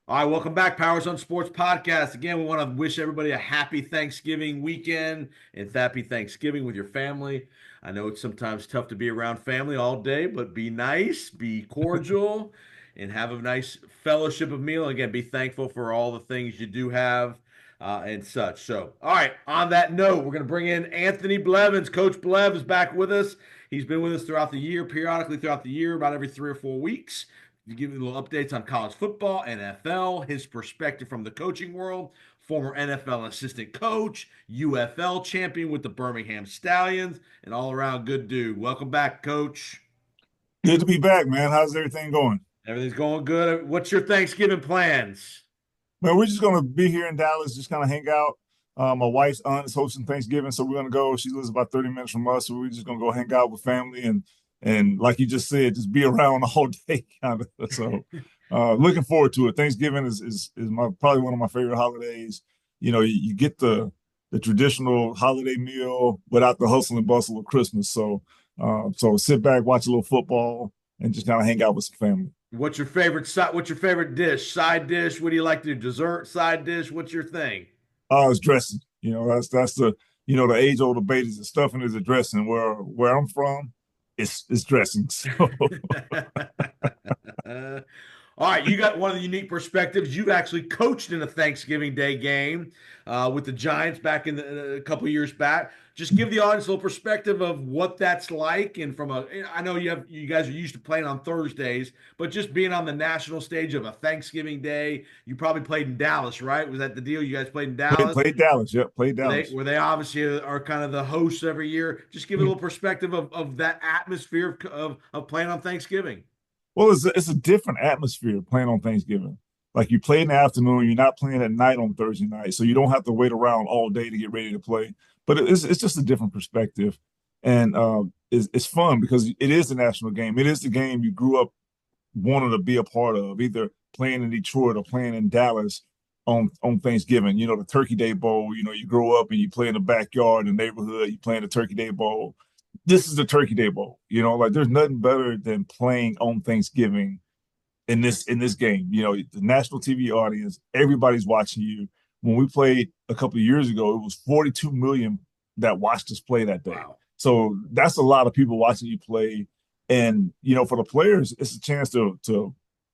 All right, welcome back, Powers on Sports Podcast. Again, we want to wish everybody a happy Thanksgiving weekend and happy Thanksgiving with your family. I know it's sometimes tough to be around family all day, but be nice, be cordial, and have a nice fellowship of meal. Again, be thankful for all the things you do have and such. So, all right, on that note, we're going to bring in Anthony Blevins. Coach Blev is back with us. He's been with us throughout the year, periodically throughout the year, about every 3 or 4 weeks to give you little updates on college football, NFL, his perspective from the coaching world, former NFL assistant coach, UFL champion with the Birmingham Stallions, and all around good dude. Welcome back, Coach. Good to be back, man. How's everything going? Everything's going good. What's your Thanksgiving plans? Man, we're just gonna be here in Dallas, just kind of hang out. My wife's aunt is hosting Thanksgiving, so we're gonna go. She lives about 30 minutes from us, so we're just gonna go hang out with family and like you just said, just be around all day, kind of. So, looking forward to it. Thanksgiving is my probably one of my favorite holidays. You get the traditional holiday meal without the hustle and bustle of Christmas. So sit back, watch a little football, and just kind of hang out with some family. What's your favorite side? What's your favorite dish? Side dish? What do you like to do? Dessert? Side dish? What's your thing? It's dressing. That's the age old debate is the stuffing is the dressing. Where I'm from, it's dressing. So All right, you got one of the unique perspectives. You actually coached in a Thanksgiving Day game with the Giants back in a couple of years back. Just give the audience a little perspective of what that's like, and I know you guys are used to playing on Thursdays, but just being on the national stage of a Thanksgiving Day, you probably played in Dallas, right? Was that the deal? You guys played in Dallas? played Dallas. Yep, played Where they Dallas. where they obviously are kind of the hosts every year. Just give a little perspective of that atmosphere of playing on Thanksgiving. Well, it's a different atmosphere playing on Thanksgiving. Like you play in the afternoon, you're not playing at night on Thursday night, so you don't have to wait around all day to get ready to play. But it's just a different perspective, and it's fun because it is the national game. It is the game you grew up wanting to be a part of, either playing in Detroit or playing in Dallas on Thanksgiving. The Turkey Day Bowl. You grow up and you play in the backyard, in the neighborhood. You play in the Turkey Day Bowl. This is the Turkey Day Bowl. Like there's nothing better than playing on Thanksgiving in this game. The national TV audience, everybody's watching you. When we played a couple of years ago, it was 42 million that watched us play that day. Wow. So that's a lot of people watching you play. And for the players, it's a chance to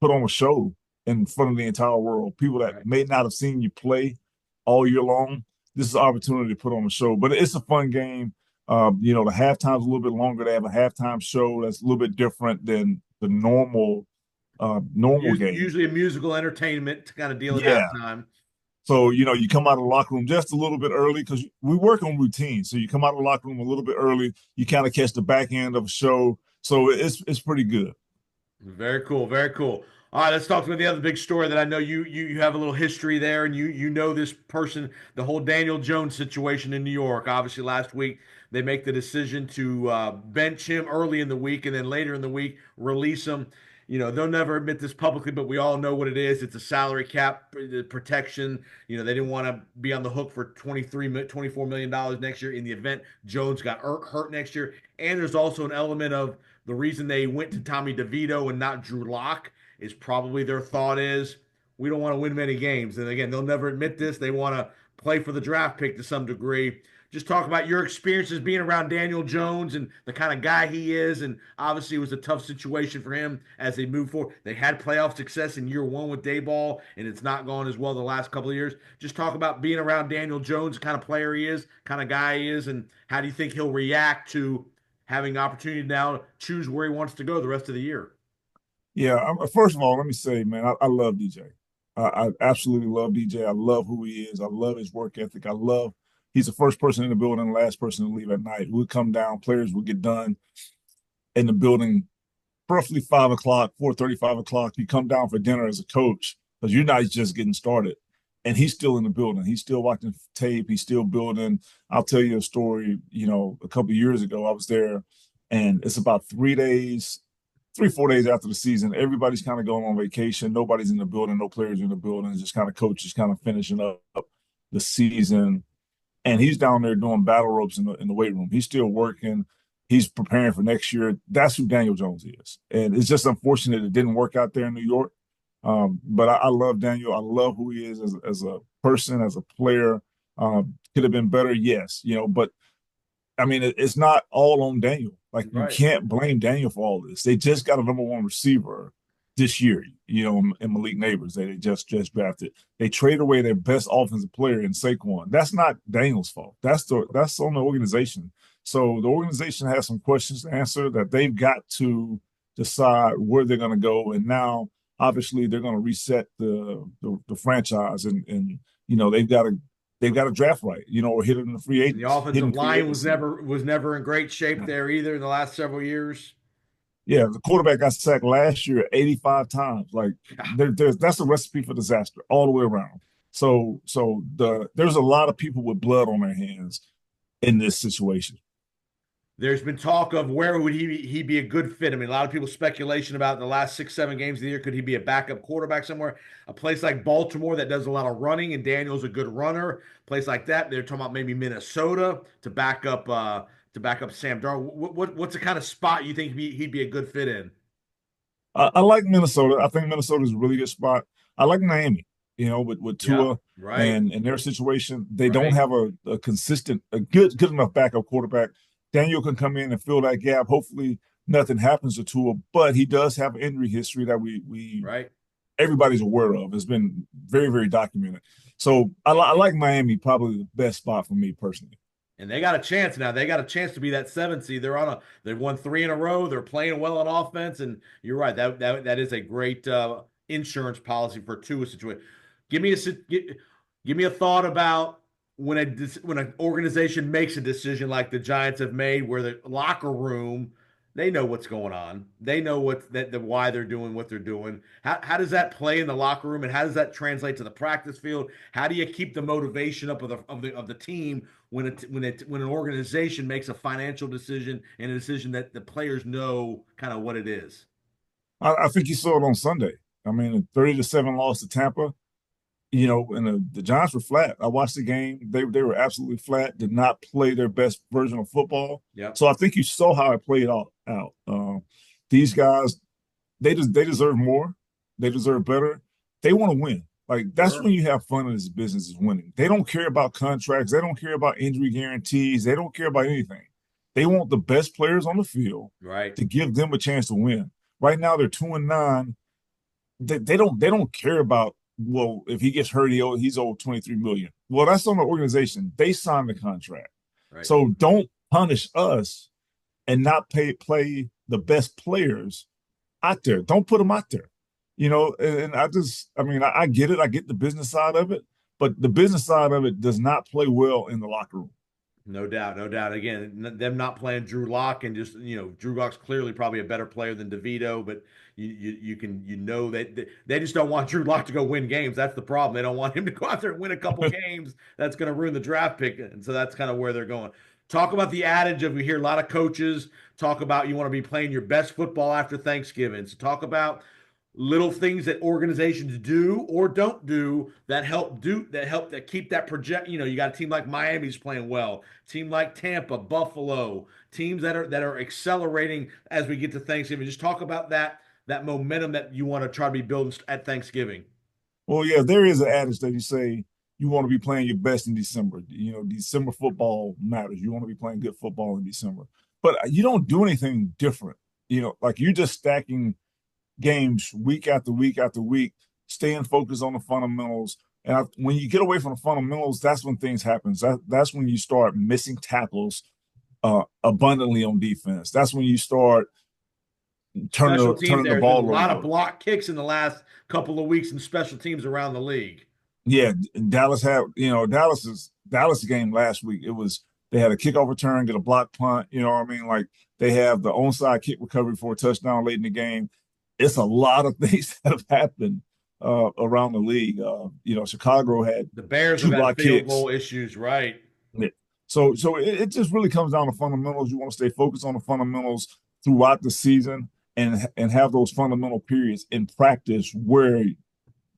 put on a show in front of the entire world. People that Right. may not have seen you play all year long, this is an opportunity to put on a show. But it's a fun game. The halftime's a little bit longer. They have a halftime show that's a little bit different than the normal game. Usually a musical entertainment kind of deal at Yeah. halftime. So, you come out of the locker room just a little bit early because we work on routine. So you come out of the locker room a little bit early, you kind of catch the back end of a show. So it's pretty good. Very cool. Very cool. All right, let's talk about the other big story that I know you have a little history there, and you know this person, the whole Daniel Jones situation in New York. Obviously, last week they make the decision to bench him early in the week, and then later in the week release him. They'll never admit this publicly, but we all know what it is. It's a salary cap protection. They didn't want to be on the hook for $24 million next year in the event Jones got hurt next year. And there's also an element of the reason they went to Tommy DeVito and not Drew Lock is probably their thought is we don't want to win many games. And again, they'll never admit this. They want to play for the draft pick to some degree. Just talk about your experiences being around Daniel Jones and the kind of guy he is. And obviously, it was a tough situation for him as they move forward. They had playoff success in year one with Dayball, and it's not gone as well the last couple of years. Just talk about being around Daniel Jones, the kind of player he is, kind of guy he is, and how do you think he'll react to having the opportunity now to choose where he wants to go the rest of the year? Yeah. First of all, let me say, man, I love DJ. I absolutely love DJ. I love who he is. I love his work ethic. He's the first person in the building, the last person to leave at night. We'll come down, players will get done in the building roughly 5 o'clock, 4:30, 5 o'clock. You come down for dinner as a coach because you're not just getting started. And he's still in the building. He's still watching tape. He's still building. I'll tell you a story. A couple of years ago, I was there, and it's about 3 days, 3, 4 days after the season. Everybody's kind of going on vacation. Nobody's in the building. No players in the building. It's just kind of coaches kind of finishing up the season. And he's down there doing battle ropes in the weight room. He's still working. He's preparing for next year. That's who Daniel Jones is. And it's just unfortunate it didn't work out there in New York. But I love Daniel. I love who he is as a person, as a player. Could have been better, yes, but I mean, it's not all on Daniel. Like you Right. can't blame Daniel for all this. They just got a number one receiver this year, in Malik Neighbors that they just drafted. They trade away their best offensive player in Saquon. That's not Daniel's fault. That's on the organization. So the organization has some questions to answer that they've got to decide where they're going to go. And now, obviously, they're going to reset the franchise, and they've got to draft right, or hit it in the free And the agents, offensive hidden free line was agency. never in great shape Yeah. there either in the last several years. Yeah, the quarterback got sacked last year 85 times. Like that's a recipe for disaster all the way around. There's a lot of people with blood on their hands in this situation. There's been talk of where would he be a good fit. I mean, a lot of people speculation about the last 6, 7 games of the year. Could he be a backup quarterback somewhere? A place like Baltimore that does a lot of running, and Daniel's a good runner. A place like that. They're talking about maybe Minnesota to back up Sam Darnold. What's the kind of spot you think he'd be a good fit in? I like Minnesota. I think Minnesota is a really good spot. I like Miami, with Yep. Tua Right. and their situation. They don't Right. have a consistent, a good enough backup quarterback. Daniel can come in and fill that gap. Hopefully, nothing happens to Tua, but he does have an injury history that we Right. everybody's aware of. It's been very, very documented. So I like Miami, probably the best spot for me personally. And they got a chance now. They got a chance to be that 7 seed. They've won 3 in a row. They're playing well on offense. And you're right. That is a great insurance policy for Tua situation. Give me a give me a thought about when an organization makes a decision like the Giants have made, where the locker room, they know what's going on. They know why they're doing what they're doing. How does that play in the locker room, and how does that translate to the practice field? How do you keep the motivation up of the team when an organization makes a financial decision and a decision that the players know kind of what it is? I think you saw it on Sunday. I mean, a 30-7 loss to Tampa. And the Giants were flat. I watched the game. They were absolutely flat. Did not play their best version of football. Yep. So I think you saw how it played out. These guys, they deserve more. They deserve better. They want to win. Like that's Sure. when you have fun in this business is winning. They don't care about contracts. They don't care about injury guarantees. They don't care about anything. They want the best players on the field Right. to give them a chance to win. Right now they're 2-9. They don't care about, well, if he gets hurt, he's owed 23 million. Well, that's on the organization. They signed the contract. Right. So don't punish us and not play the best players out there. Don't put them out there. And I get it. I get the business side of it, but the business side of it does not play well in the locker room. No doubt, no doubt. Again, them not playing Drew Lock and just Drew Lock's clearly probably a better player than DeVito, but you can that they just don't want Drew Lock to go win games. That's the problem. They don't want him to go out there and win a couple games. That's going to ruin the draft pick, and so that's kind of where they're going. Talk about the adage of we hear a lot of coaches talk about you want to be playing your best football after Thanksgiving. So talk about little things that organizations do or don't do that keep that project. You got a team like Miami's playing well, team like Tampa, Buffalo, teams that are accelerating as we get to Thanksgiving. Just talk about that momentum that you want to try to be building at Thanksgiving. Well, yeah, there is an adage that you say you want to be playing your best in December. December football matters. You want to be playing good football in December, but you don't do anything different. Like you're just stacking games week after week after week, staying focused on the fundamentals. And when you get away from the fundamentals, that's when things happen. That's when you start missing tackles abundantly on defense. That's when you start turning Special the, teams, turning the there's been a ball lot of over. block kicks in the last couple of weeks in special teams around the league. Yeah, Dallas had, Dallas game last week. They had a kickoff return, get a block punt. You know what I mean? Like they have the onside kick recovery for a touchdown late in the game. It's a lot of things that have happened around the league. Chicago had The Bears have two had block field kicks. goal issues, right? Yeah. So it just really comes down to fundamentals. You want to stay focused on the fundamentals throughout the season and have those fundamental periods in practice where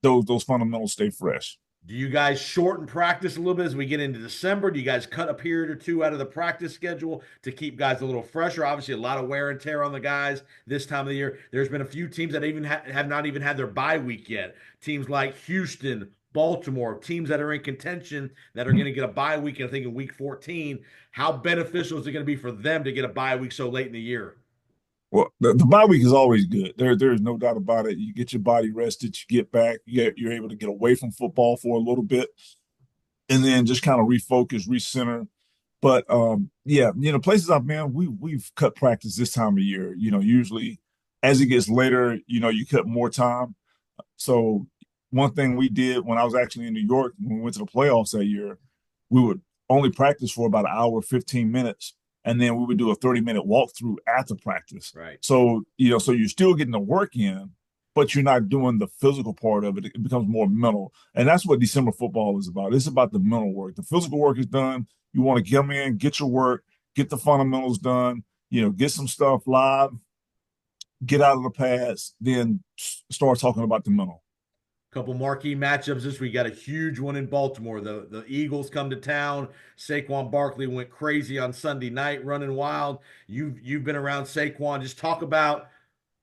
those fundamentals stay fresh. Do you guys shorten practice a little bit as we get into December? Do you guys cut a period or two out of the practice schedule to keep guys a little fresher? Obviously, a lot of wear and tear on the guys this time of the year. There's been a few teams that even have not even had their bye week yet. Teams like Houston, Baltimore, teams that are in contention that are going to get a bye week, I think in week 14. How beneficial is it going to be for them to get a bye week so late in the year? Well, the bye week is always good. There's no doubt about it. You get your body rested, you get back, you're able to get away from football for a little bit, and then just kind of refocus, recenter. But yeah, places I've been, we've cut practice this time of year. Usually as it gets later, you cut more time. So one thing we did when I was actually in New York when we went to the playoffs that year, we would only practice for about an hour, 15 minutes, and then we would do a 30-minute walkthrough after practice. Right. So, so you're still getting the work in, but you're not doing the physical part of it. It becomes more mental. And that's what December football is about. It's about the mental work. The physical work is done. You want to come in, get your work, get the fundamentals done, get some stuff live, get out of the pads, then start talking about the mental. Couple marquee matchups this week. Got a huge one in Baltimore. The Eagles come to town. Saquon Barkley went crazy on Sunday night, running wild. You've been around Saquon. Just talk about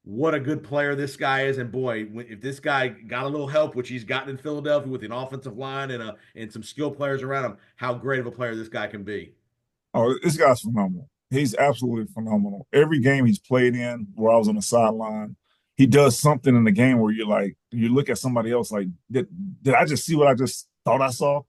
what a good player this guy is. And boy, if this guy got a little help, which he's gotten in Philadelphia with an offensive line and some skill players around him, how great of a player this guy can be. Oh, this guy's phenomenal. He's absolutely phenomenal. Every game he's played in where I was on the sideline, he does something in the game where you look at somebody else like, did I just see what I just thought I saw?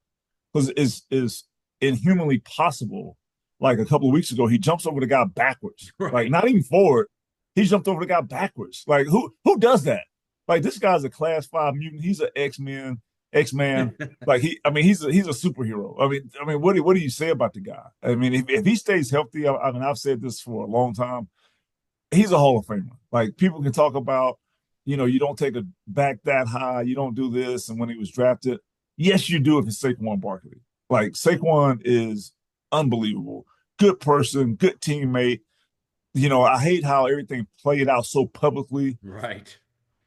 Because it's inhumanly possible. Like a couple of weeks ago, he jumps over the guy backwards, like Right. not even forward. He jumped over the guy backwards. Like who does that? Like this guy's a class 5 mutant. He's an X-Man. Like he's a superhero. I mean, what do you say about the guy? I mean, if he stays healthy, I mean, I've said this for a long time. He's a Hall of Famer. Like people can talk about, you don't take a back that high, you don't do this, and when he was drafted, yes, you do if it's Saquon Barkley. Like Saquon is unbelievable, good person, good teammate. I hate how everything played out so publicly Right.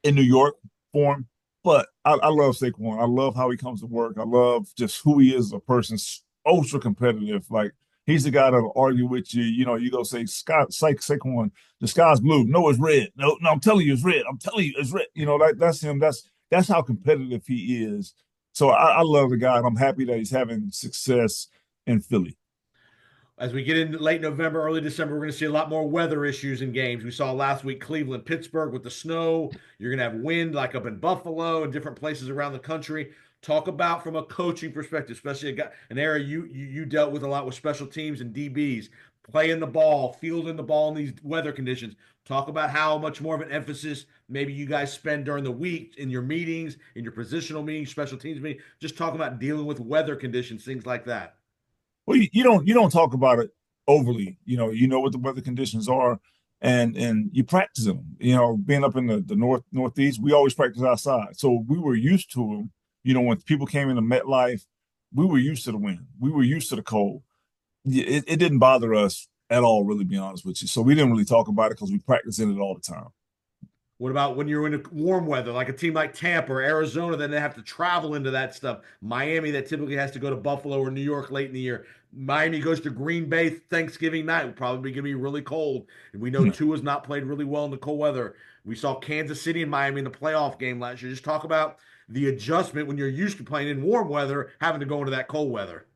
in New York for him. But I love Saquon. I love how he comes to work. I love just who he is as a person. Ultra competitive. Like he's the guy that'll argue with you. You go say, Saquon, the sky's blue. No, it's red. No, no, I'm telling you, it's red. I'm telling you, it's red. That's him. That's how competitive he is. So I love the guy, and I'm happy that he's having success in Philly. As we get into late November, early December, we're going to see a lot more weather issues in games. We saw last week Cleveland, Pittsburgh with the snow. You're going to have wind like up in Buffalo and different places around the country. Talk about from a coaching perspective, especially an area you dealt with a lot with special teams and DBs, playing the ball, fielding the ball in these weather conditions. Talk about how much more of an emphasis maybe you guys spend during the week in your meetings, in your positional meetings, special teams meetings. Just talk about dealing with weather conditions, things like that. Well, you don't talk about it overly. You know what the weather conditions are, and you practice them. Being up in the northeast, we always practice outside, so we were used to them. When people came into MetLife, we were used to the wind, we were used to the cold. It didn't bother us at all, really, be honest with you. So we didn't really talk about it because we practice in it all the time. What about when you're in a warm weather, like a team like Tampa or Arizona, then they have to travel into that stuff. Miami, that typically has to go to Buffalo or New York late in the year. Miami goes to Green Bay Thanksgiving night. Will probably going to be really cold. And we know Tua's not played really well in the cold weather. We saw Kansas City and Miami in the playoff game last year. Just talk about the adjustment when you're used to playing in warm weather, having to go into that cold weather.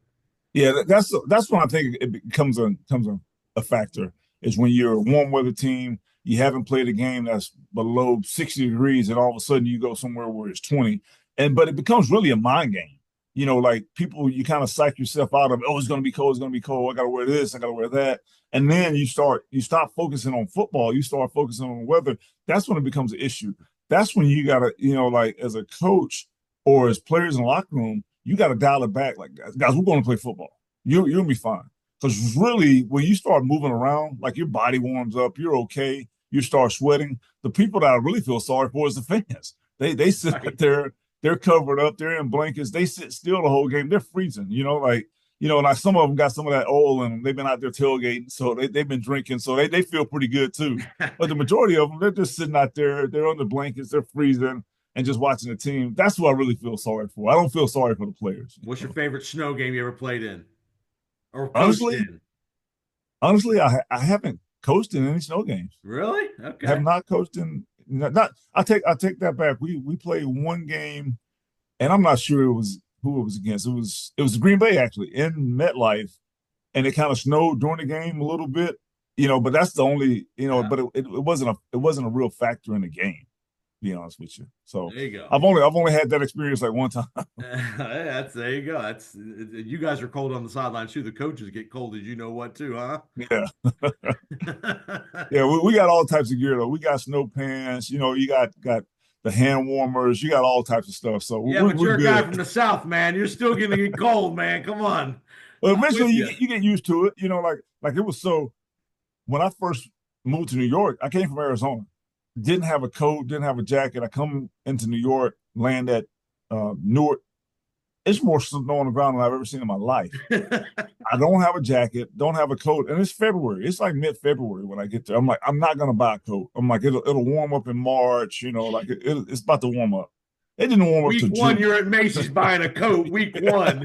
Yeah, that's when I think it becomes a factor is when you're a warm weather team, you haven't played a game that's below 60 degrees, and all of a sudden you go somewhere where it's 20. But it becomes really a mind game. Like people, you kind of psych yourself out of, oh, it's gonna be cold, it's gonna be cold, I gotta wear this, I gotta wear that. And then you stop focusing on football, you start focusing on weather. That's when it becomes an issue. That's when you gotta, like as a coach or as players in the locker room, you got to dial it back. Like, guys, we're going to play football. You'll be fine. Because really, when you start moving around, like your body warms up, you're okay. You start sweating. The people that I really feel sorry for is the fans. They sit out Right. there, they're covered up, they're in blankets, they sit still the whole game. They're freezing. Like some of them got some of that oil in them. They've been out there tailgating, so they've been drinking, so they feel pretty good too. But the majority of them, they're just sitting out there. They're on the blankets, they're freezing, and just watching the team. That's what I really feel sorry for. I don't feel sorry for the players. What's your favorite snow game you ever played in or coached Honestly, in? honestly, I haven't coached in any snow games. Really? I have Okay. not coached in not. I take that back. We played one game, and I'm not sure it was who it was against. It was Green Bay actually in MetLife, and it kind of snowed during the game a little bit. But that's the only Yeah. But it wasn't a real factor in the game. To be honest with you. So There you go. I've only had that experience like one time. That's there you go. That's you guys are cold on the sidelines too. The coaches get cold as you know what too, huh? Yeah. Yeah, we got all types of gear though. We got snow pants. You got the hand warmers. You got all types of stuff. So Yeah, we're but we're you're a guy good. from the South, man. You're still gonna get cold, man. Come on. But I'm with eventually you you. get used to it. Like it was so when I first moved to New York, I came from Arizona. Didn't have a coat, didn't have a jacket. I come into New York, land at Newark. It's more snow on the ground than I've ever seen in my life. I don't have a jacket, don't have a coat, and it's February. It's like mid-February when I get there. I'm like, I'm not gonna buy a coat. I'm like, it'll warm up in March. Like it's about to warm up. It didn't warm up Week till one, June. you're at Macy's buying a coat. Week one.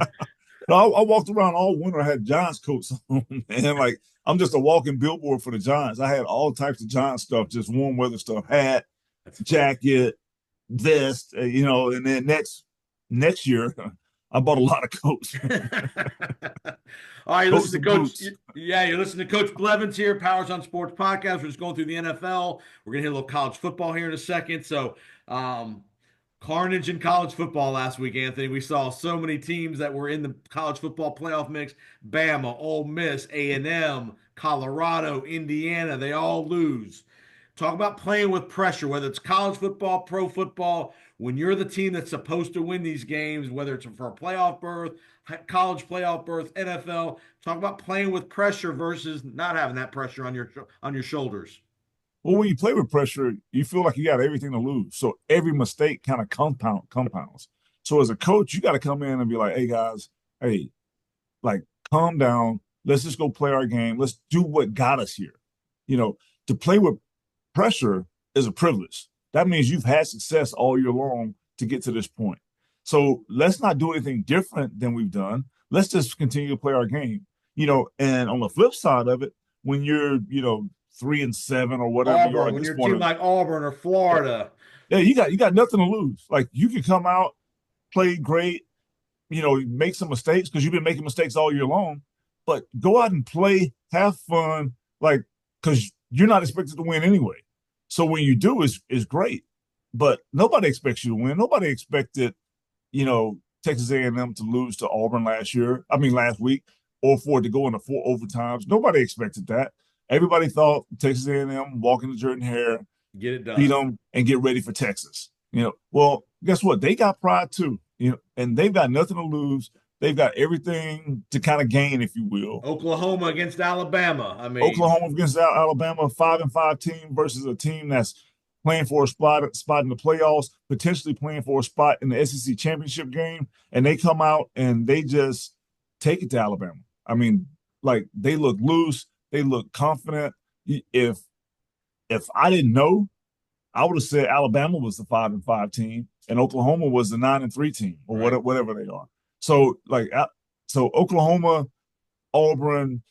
No, I walked around all winter. I had Giants coats on, and like I'm just a walking billboard for the Giants. I had all types of Giants stuff, just warm weather stuff, hat, That's funny. jacket, vest. And then next year, I bought a lot of coats, All right, you listen coats to and Coach. boots. Yeah, you're listening to Coach Blevins here, Powers on Sports Podcast. We're just going through the NFL. We're gonna hit a little college football here in a second. So, um, carnage in college football last week, Anthony. We saw so many teams that were in the college football playoff mix: Bama, Ole Miss, A&M, Colorado, Indiana. They all lose. Talk about playing with pressure, whether it's college football, pro football. When you're the team that's supposed to win these games, whether it's for a playoff berth, college playoff berth, NFL. Talk about playing with pressure versus not having that pressure on your shoulders. Well, when you play with pressure, you feel like you got everything to lose. So every mistake kind of compounds. So as a coach, you got to come in and be like, "Hey guys, hey, like calm down. Let's just go play our game. Let's do what got us here." To play with pressure is a privilege. That means you've had success all year long to get to this point. So let's not do anything different than we've done. Let's just continue to play our game. And on the flip side of it, when you're, 3-7 or whatever you are Auburn, at when this you're a team point, like Auburn or Florida, yeah, you got nothing to lose. Like you can come out, play great, make some mistakes because you've been making mistakes all year long, but go out and play, have fun, like because you're not expected to win anyway. So when you do is great, but nobody expects you to win. Nobody expected, Texas A&M to lose to Auburn last year. I mean last week, or for it to go into 4 overtimes. Nobody expected that. Everybody thought Texas A&M walking to Jordan Hare, get it beat done. them, and get ready for Texas. Well, guess what? They got pride too. And they've got nothing to lose. They've got everything to kind of gain, if you will. Oklahoma against Alabama. I mean, Oklahoma against Alabama, 5-5 team versus a team that's playing for a spot in the playoffs, potentially playing for a spot in the SEC championship game, and they come out and they just take it to Alabama. I mean, like they look loose, they look confident. If I didn't know, I would have said Alabama was the 5-5 team and Oklahoma was the 9-3 team or right? whatever they are. So Oklahoma, Auburn,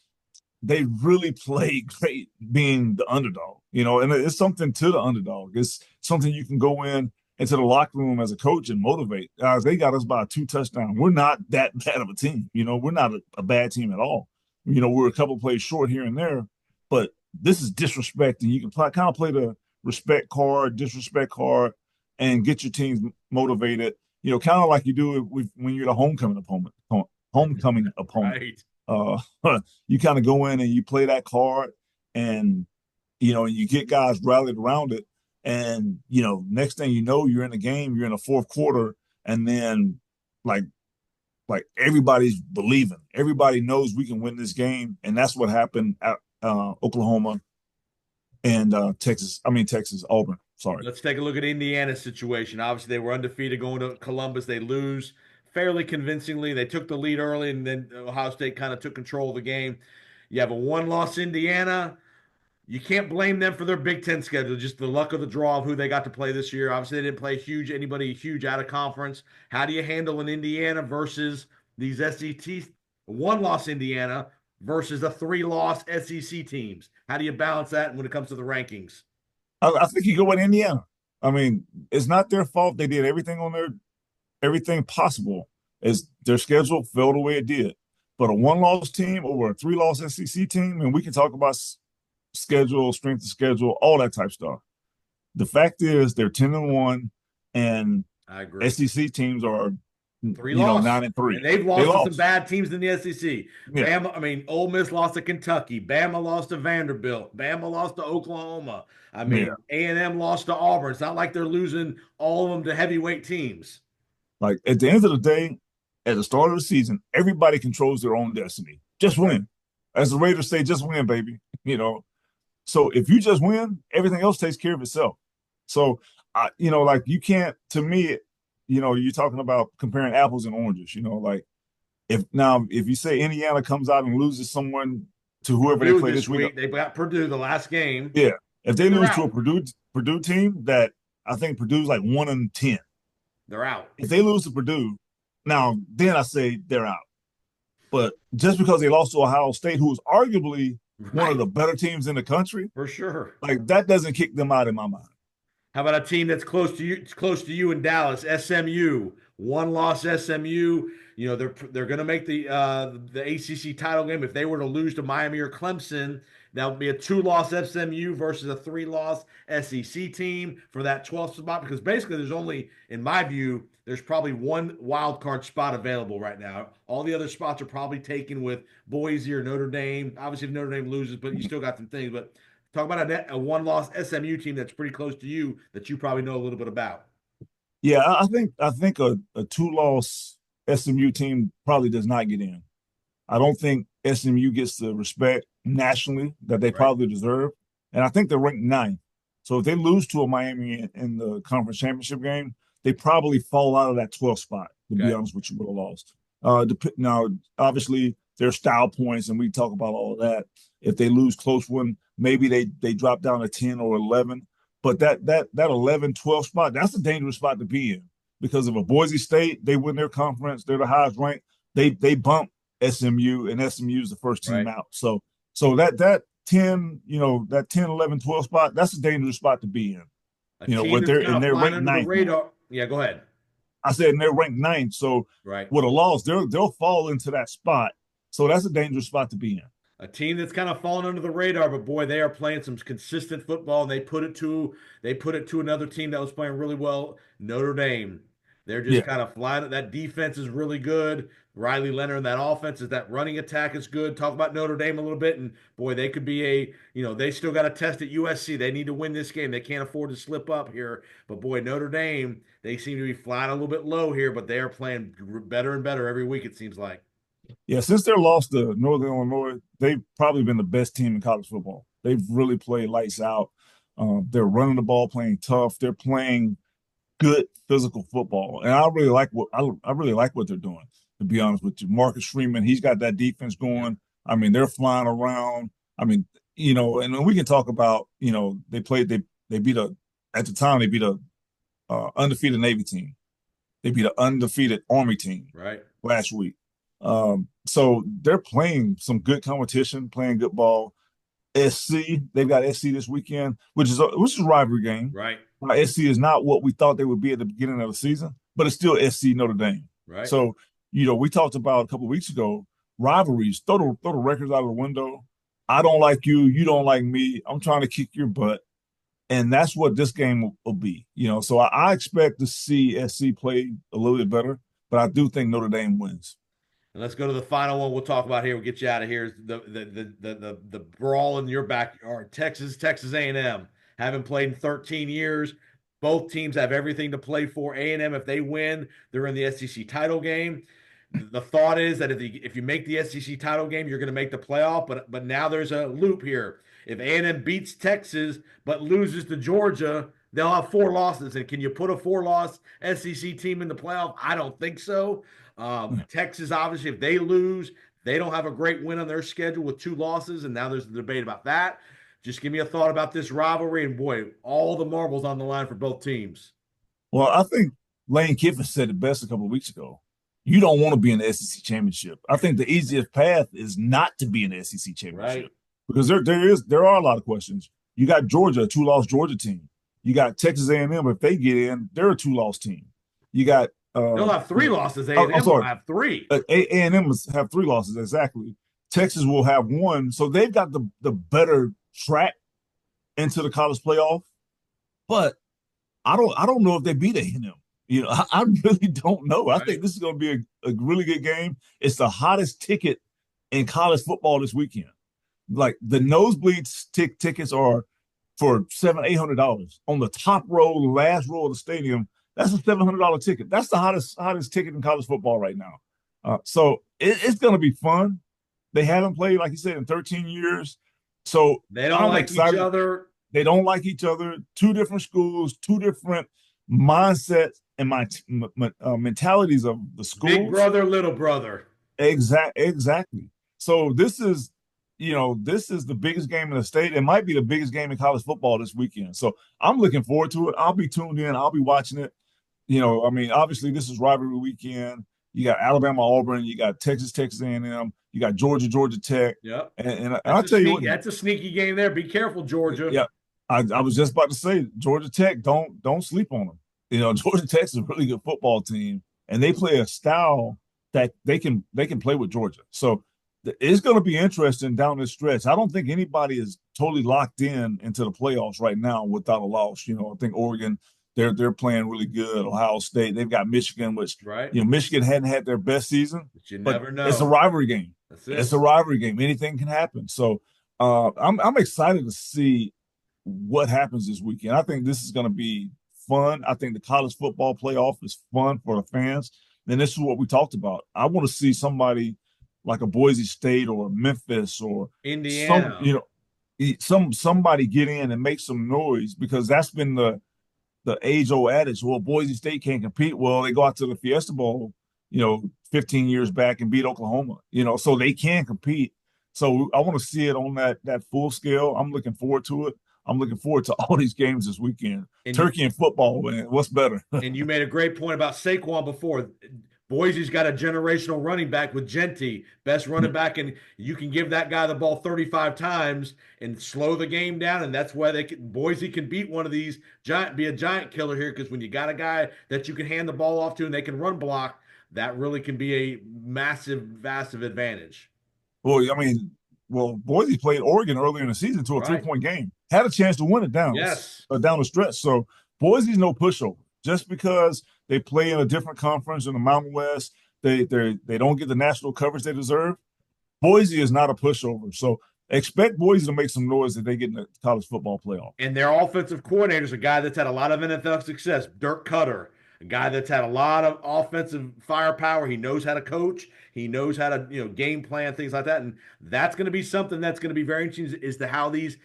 they really played great being the underdog, and it's something to the underdog. It's something you can go into the locker room as a coach and motivate. They got us by 2 touchdowns. We're not that bad of a team. We're not a bad team at all. We're a couple plays short here and there, but this is disrespect, and you can kind of play the respect card, disrespect card, and get your teams motivated. Kind of like you do when you're the homecoming opponent. Homecoming opponent. Right. Uh, you kind of go in and you play that card, and you get guys rallied around it, and next thing you know, you're in the game. You're in the fourth quarter, and then like everybody's believing. Everybody knows we can win this game, and that's what happened at Oklahoma and Texas. I mean Texas, Auburn. Sorry. Let's take a look at Indiana's situation. Obviously, they were undefeated going to Columbus. They lose fairly convincingly. They took the lead early, and then Ohio State kind of took control of the game. You have a one-loss Indiana. you can't blame them for their Big Ten schedule. Just the luck of the draw of who they got to play this year. Obviously, they didn't play anybody huge out of conference. How do you handle an Indiana versus these SEC one-loss Indiana versus the three-loss SEC teams? How do you balance that when it comes to the rankings? I think you go with Indiana. I mean, it's not their fault. They did everything possible as their schedule fell the way it did. But a one-loss team over a three-loss SEC team, and we can talk about schedule, strength of schedule, all that type stuff. The fact is they're 10-1, and I agree. SEC teams are Three loss, 9-3. and they've They lost to some lost. bad teams in the SEC. Yeah. Bama, I mean, Ole Miss lost to Kentucky. Bama lost to Vanderbilt. Bama lost to Oklahoma. I Yeah. mean, A&M lost to Auburn. It's not like they're losing all of them to heavyweight teams. Like at the end of the day, at the start of the season, everybody controls their own destiny. Just win. As the Raiders say, just win, baby. So if you just win, everything else takes care of itself. So like you can't, to me, you're talking about comparing apples and oranges, like if you say Indiana comes out and loses someone to whoever they Purdue play this this week, week, they got Purdue the last game, yeah. If they then they're lose to out. a Purdue team that I think Purdue's like 1-10. They're out. If they lose to Purdue, now then I say they're out. But just because they lost to Ohio State, who is arguably one of Right. the better teams in the country, For sure. like that doesn't kick them out in my mind. How about a team that's close to you in Dallas, SMU, one loss SMU. They're going to make the ACC title game. If they were to lose to Miami or Clemson, that would be a two-loss SMU versus a three-loss SEC team for that 12th spot. Because basically, there's only, in my view, there's probably one wild card spot available right now. All the other spots are probably taken with Boise or Notre Dame. Obviously, if Notre Dame loses, but you still got some things. But talk about a one-loss SMU team that's pretty close to you that you probably know a little bit about. Yeah, I think a two-loss SMU team probably does not get in. I don't think SMU gets the respect nationally that they Right. probably deserve. And I think they're ranked ninth. So if they lose to a Miami in the conference championship game, they probably fall out of that 12th spot, to be Okay. honest with you, would have lost. Now, obviously, there's style points, and we talk about all of that. If they lose close one, maybe they drop down to 10 or 11. But that 11, 12 spot, that's a dangerous spot to be in. Because if a Boise State, they win their conference, they're the highest ranked, they bump SMU, and SMU is the first team Right. out. So that 10, that 10, 11, 12 spot, that's a dangerous spot to be in. A team With that's their kind and of they're flying ranked under the ninth now. radar. Yeah, go ahead. I said and they're ranked ninth. So Right. with a loss, they'll fall into that spot. So that's a dangerous spot to be in. A team that's kind of fallen under the radar, but boy, they are playing some consistent football, and they put it to another team that was playing really well, Notre Dame. They're just Yeah. kind of flying. That defense is really good. Riley Leonard and that offense is that running attack is good. Talk about Notre Dame a little bit, and boy, they could be they still got a test at USC. They need to win this game. They can't afford to slip up here. But boy, Notre Dame, they seem to be flying a little bit low here, but they are playing better and better every week. It seems like. Yeah, since their loss to Northern Illinois, they've probably been the best team in college football. They've really played lights out. They're running the ball, playing tough. They're playing good physical football, and I really like what they're doing. To be honest with you, Marcus Freeman, he's got that defense Yeah. going. I mean, they're flying around. I mean, and we can talk about they beat a at the time they beat a undefeated Navy team. They beat an undefeated Army team Right. last week. So they're playing some good competition, playing good ball. SC, they've got SC this weekend, which is a rivalry game. Right. SC is not what we thought they would be at the beginning of the season, but it's still SC Notre Dame. Right. So, we talked about a couple of weeks ago rivalries. Throw the records out of the window. I don't like you. You don't like me. I'm trying to kick your butt, and that's what this game will be. So I expect to see SC play a little bit better, but I do think Notre Dame wins. And let's go to the final one we'll talk about here. We'll get you out of here. The brawl in your backyard. Texas A&M. Haven't played in 13 years. Both teams have everything to play for. A&M, if they win, they're in the SEC title game. The thought is that if you make the SEC title game, you're going to make the playoff. But now there's a loop here. If A&M beats Texas but loses to Georgia, they'll have four losses. And can you put a four-loss SEC team in the playoff? I don't think so. Texas, obviously, if they lose, they don't have a great win on their schedule with two losses, and now there's a debate about that. Just give me a thought about this rivalry, and boy, all the marbles on the line for both teams. Well, I think Lane Kiffin said it best a couple of weeks ago. You don't want to be in the SEC championship. I think the easiest path is not to be in the SEC championship Right? because there are a lot of questions. You got Georgia, a two-loss Georgia team. You got Texas A&M. If they get in, they're a two-loss team. You got They'll have three losses. A and I'm M will sorry, have three. A&M have three losses exactly. Texas will have one, so they've got the better track into the college playoff. But I don't know if they beat A&M. I really don't know. I Right? think this is going to be a really good game. It's the hottest ticket in college football this weekend. Like the nosebleed tickets are for $700-800 on the top row, the last row of the stadium. That's a $700 ticket. That's the hottest ticket in college football right now. So it's going to be fun. They haven't played, like you said, in 13 years. So They don't I'm like each excited. other. They don't like each other. Two different schools, two different mindsets and mentalities of the Big schools. brother, little brother. Exactly. So this is the biggest game in the state. It might be the biggest game in college football this weekend. So I'm looking forward to it. I'll be tuned in. I'll be watching it. I mean, obviously this is rivalry weekend. You got Alabama, Auburn. You got Texas A&M. You got Georgia Tech. Yep. And That's I'll a tell you sneak. what. That's a sneaky game there. Be careful, Georgia. Yeah, I was just about to say Georgia Tech. Don't sleep on them. Georgia Tech's a really good football team, and they play a style that they can play with Georgia. So it's going to be interesting down this stretch. I don't think anybody is totally locked in into the playoffs right now without a loss. I think Oregon they're playing really good. Ohio State they've got Michigan, which Right? Michigan hadn't had their best season, But you but never it's a know. rivalry game. That's It's it. a rivalry game. Anything can happen. So I'm excited to see what happens this weekend. I think this is going to be fun. I think the college football playoff is fun for the fans. And this is what we talked about. I want to see somebody like a Boise State or Memphis or some, Indiana. you know, somebody get in and make some noise because that's been the age old adage. Well, Boise State can't compete. Well, they go out to the Fiesta Bowl, 15 years back and beat Oklahoma. So they can compete. So I want to see it on that full scale. I'm looking forward to it. I'm looking forward to all these games this weekend. And you Turkey and football, man. What's better? and you made a great point about Saquon before. Boise's got a generational running back with Genty, best running back, and you can give that guy the ball 35 times and slow the game down, and that's why Boise can beat one of these be a giant killer here because when you got a guy that you can hand the ball off to and they can run block, that really can be a massive advantage. Well, I mean, Boise played Oregon earlier in the season to a Right? three-point game. Had a chance to win it Yes. down the stretch. So Boise's no pushover. Just because they play in a different conference in the Mountain West, they don't get the national coverage they deserve. Boise is not a pushover. So expect Boise to make some noise if they get in the college football playoff. And their offensive coordinator is a guy that's had a lot of NFL success, Dirk Cutter, a guy that's had a lot of offensive firepower. He knows how to coach. He knows how to game plan things like that, and that's going to be something that's going to be very interesting is to how these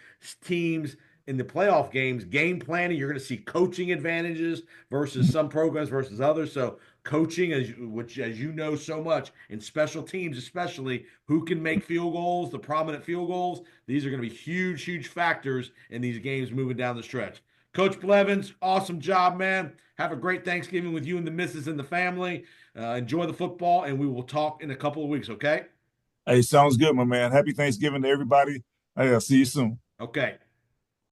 teams in the playoff games game planning. You're going to see coaching advantages versus some programs versus others. So coaching, which as you know so much in special teams, especially who can make field goals, the prominent field goals. These are going to be huge factors in these games moving down the stretch. Coach Blevins, awesome job, man. Have a great Thanksgiving with you and the missus and the family. Enjoy the football, and we will talk in a couple of weeks, okay? Hey, sounds good, my man. Happy Thanksgiving to everybody. Hey, I'll see you soon. Okay.